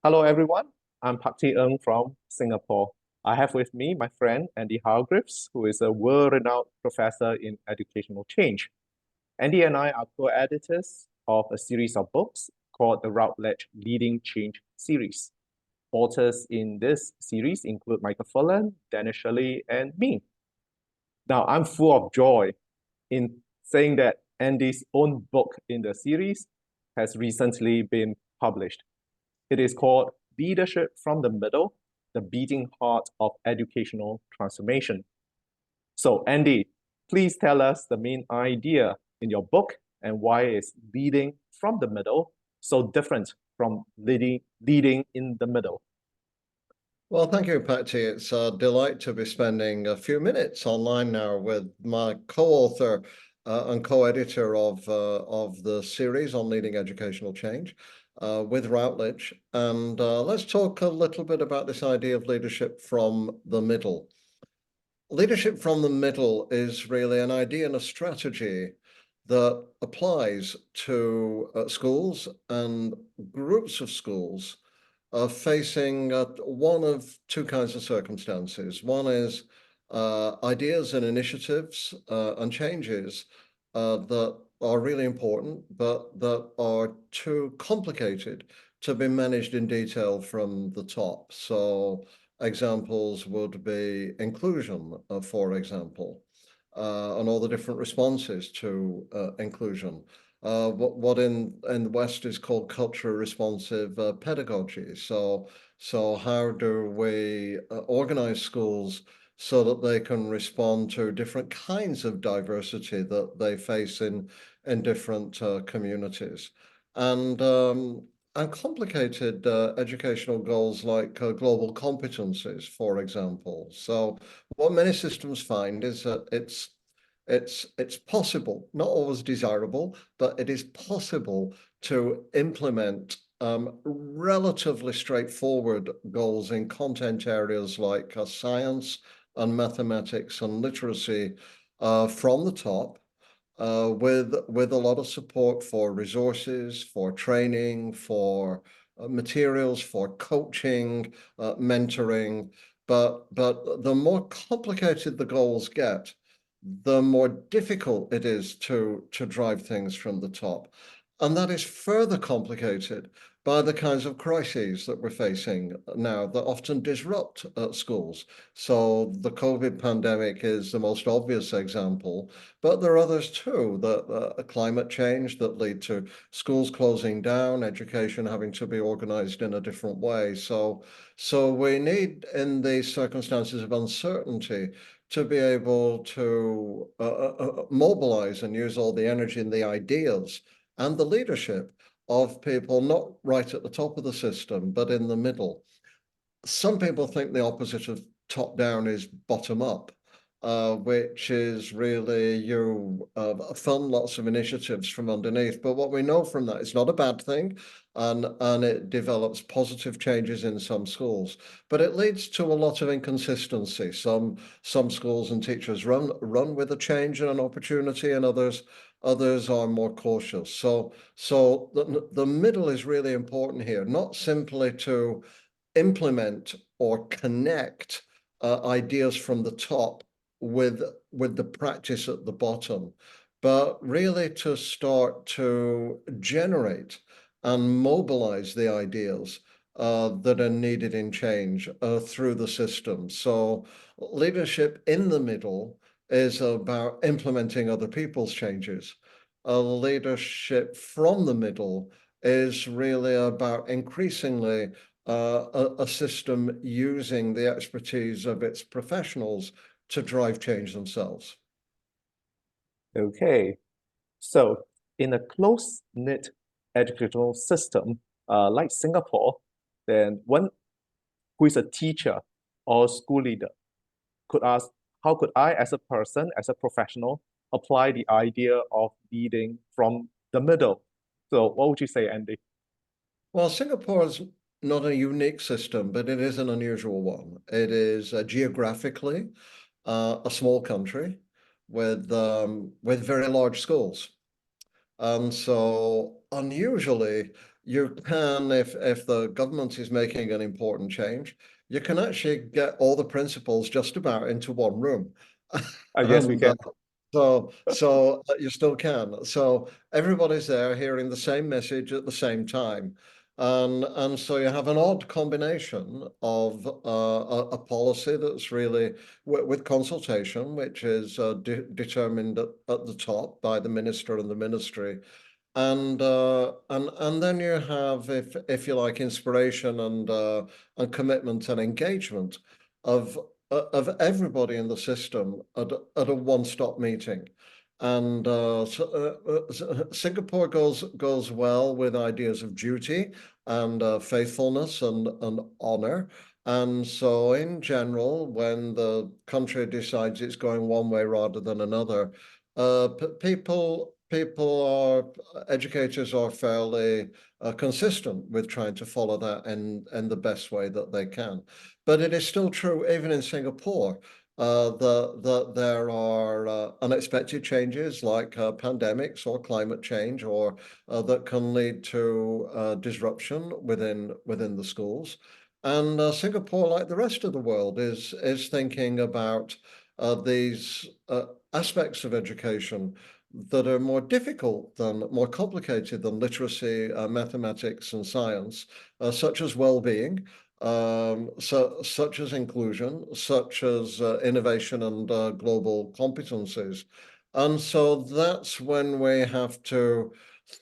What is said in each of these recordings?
Hello, everyone. I'm Pak Tee from Singapore. I have with me my friend Andy Hargreaves, who is a world-renowned professor in educational change. Andy and I are co-editors of a series of books called the Routledge Leading Change series. Authors in this series include Michael Fullan, Dennis Shirley, and me. Now, I'm full of joy in saying that Andy's own book in the series has recently been published. It is called Leadership from the Middle, the Beating Heart of Educational Transformation. So, Andy, please tell us the main idea in your book and why is leading from the middle so different from leading in the middle. Well, thank you, Pak Tee. It's a delight to be spending a few minutes online now with my co-author and co-editor of the series on leading educational change with Routledge. And let's talk a little bit about this idea of leadership from the middle. Leadership from the middle is really an idea and a strategy that applies to schools and groups of schools facing one of two kinds of circumstances. One is ideas and initiatives and changes that are really important, but that are too complicated to be managed in detail from the top. So examples would be inclusion, for example, and all the different responses to inclusion. What in the West is called culturally responsive pedagogy. So how do we organize schools so that they can respond to different kinds of diversity that they face in different communities, and complicated educational goals like global competencies, for example. So what many systems find is that it's possible, not always desirable, but it is possible to implement relatively straightforward goals in content areas like science and mathematics and literacy from the top, with a lot of support for resources, for training, for materials, for coaching, mentoring. But the more complicated the goals get, the more difficult it is to drive things from the top. And that is further complicated by the kinds of crises that we're facing now that often disrupt schools. So the COVID pandemic is the most obvious example, but there are others too, that climate change that lead to schools closing down, education having to be organized in a different way. So we need, in these circumstances of uncertainty, to be able to mobilize and use all the energy and the ideas and the leadership of people not right at the top of the system, but in the middle. Some people think the opposite of top down is bottom up, which is really you fund lots of initiatives from underneath. But what we know from that, it's not a bad thing, and it develops positive changes in some schools. But it leads to a lot of inconsistency. Some schools and teachers run with a change and an opportunity, and others are more cautious. So the middle is really important here, not simply to implement or connect ideas from the top with the practice at the bottom, but really to start to generate and mobilize the ideas that are needed in change through the system. So leadership in the middle is about implementing other people's changes. Leadership from the middle is really about increasingly a system using the expertise of its professionals to drive change themselves. Okay, so in a close-knit educational system like Singapore, then one who is a teacher or school leader could ask, how could I, as a person, as a professional, apply the idea of leading from the middle? So what would you say, Andy? Well, Singapore is not a unique system, but it is an unusual one. It is geographically a small country with very large schools. And so unusually, you can, if the government is making an important change, you can actually get all the principals just about into one room. Yes, we And can. you still can. So everybody's there hearing the same message at the same time. And so you have an odd combination of a policy that's really with consultation, which is determined at the top by the minister and the ministry, and then you have, if you like, inspiration and commitment and engagement of everybody in the system at a one-stop meeting. And Singapore goes well with ideas of duty and faithfulness and honor. And so, in general, when the country decides it's going one way rather than another, educators are fairly consistent with trying to follow that in the best way that they can. But it is still true, even in Singapore, that there are unexpected changes like pandemics or climate change, or that can lead to disruption within the schools. And Singapore, like the rest of the world, is thinking about these aspects of education that are more difficult than, more complicated than literacy, mathematics, and science, such as well-being, such as inclusion, such as innovation and global competencies. And so that's when we have to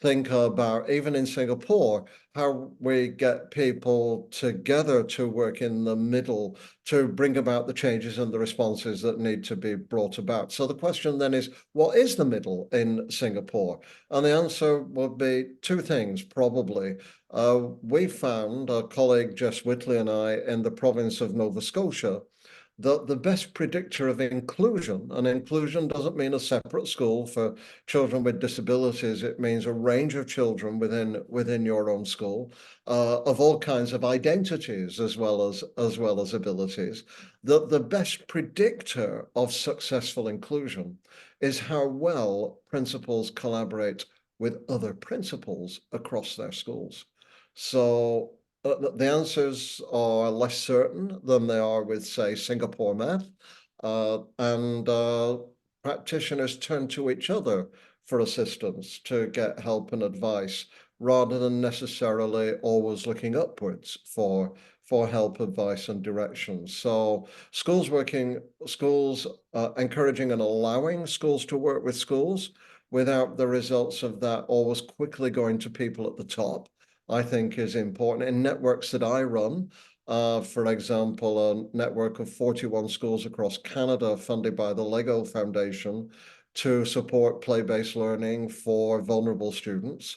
think about, even in Singapore, how we get people together to work in the middle to bring about the changes and the responses that need to be brought about. So the question then is, what is the middle in Singapore? And the answer would be two things, probably. We found, our colleague Jess Whitley and I, in the province of Nova Scotia, that the best predictor of inclusion, and inclusion doesn't mean a separate school for children with disabilities, it means a range of children within your own school, of all kinds of identities as well as abilities. The best predictor of successful inclusion is how well principals collaborate with other principals across their schools. So the answers are less certain than they are with, say, Singapore math, and practitioners turn to each other for assistance to get help and advice, rather than necessarily always looking upwards for help, advice, and direction. So schools encouraging and allowing schools to work with schools without the results of that always quickly going to people at the top, I think, is important. In networks that I run, for example, a network of 41 schools across Canada funded by the Lego Foundation to support play-based learning for vulnerable students.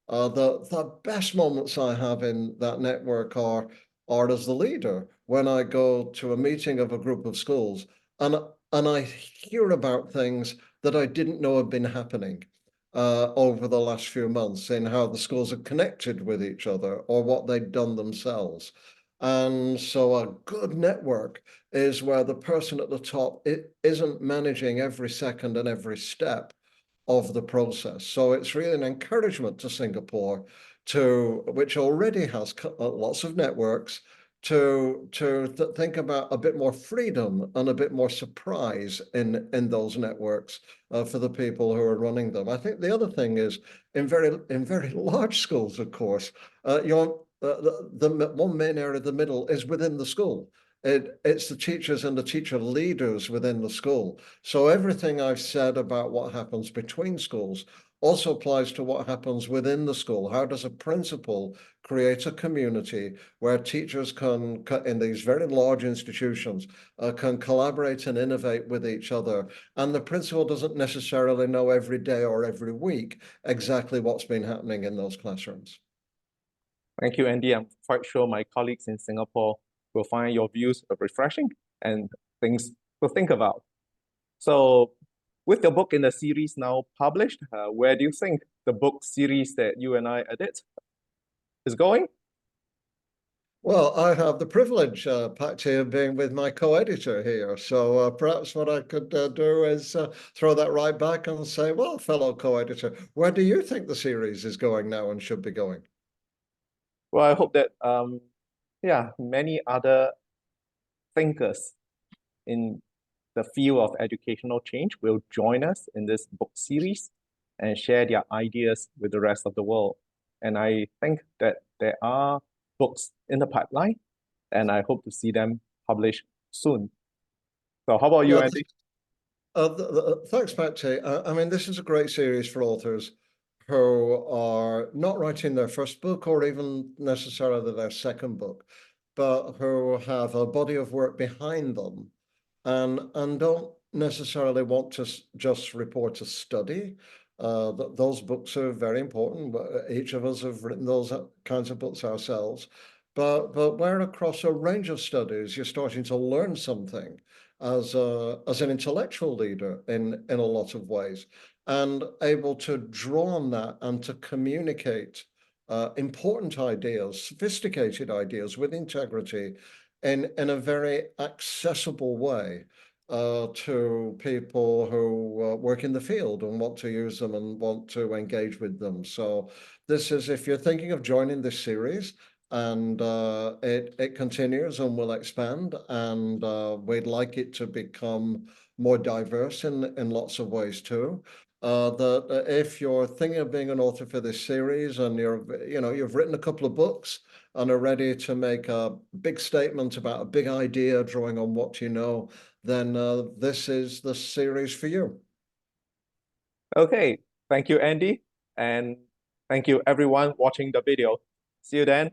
The best moments I have in that network are as the leader, when I go to a meeting of a group of schools and I hear about things that I didn't know had been happening over the last few months, in how the schools are connected with each other or what they've done themselves. And so a good network is where the person at the top, it isn't managing every second and every step of the process. So it's really an encouragement to Singapore, which already has lots of networks, to think about a bit more freedom and a bit more surprise in those networks for the people who are running them. I think the other thing is, in very large schools, of course, the one main area of the middle is within the school. It's the teachers and the teacher leaders within the school. So everything I've said about what happens between schools also applies to what happens within the school. How does a principal create a community where teachers can, in these very large institutions, can collaborate and innovate with each other? And the principal doesn't necessarily know every day or every week exactly what's been happening in those classrooms. Thank you, Andy. I'm quite sure my colleagues in Singapore will find your views refreshing and things to think about. So, with your book in the series now published, where do you think the book series that you and I edit is going? Well, I have the privilege, Pak Tee, of being with my co-editor here. So perhaps what I could do is throw that right back and say, well, fellow co-editor, where do you think the series is going now and should be going? Well, I hope that yeah, many other thinkers in the field of educational change will join us in this book series and share their ideas with the rest of the world. And I think that there are books in the pipeline, and I hope to see them published soon. So how about you, Yeah, Andy? thanks, Pak Tee. I mean, this is a great series for authors who are not writing their first book or even necessarily their second book, but who have a body of work behind them and don't necessarily want to just report a study. Those books are very important. Each of us have written those kinds of books ourselves. But where across a range of studies you're starting to learn something as an intellectual leader in a lot of ways, and able to draw on that and to communicate important ideas, sophisticated ideas with integrity in a very accessible way to people who work in the field and want to use them and want to engage with them. So this is, if you're thinking of joining this series, and it continues and will expand, and we'd like it to become more diverse in lots of ways too. That if you're thinking of being an author for this series and you've written a couple of books and are ready to make a big statement about a big idea, drawing on what you know, then this is the series for you. Okay, thank you, Andy, and thank you everyone watching the video. See you then.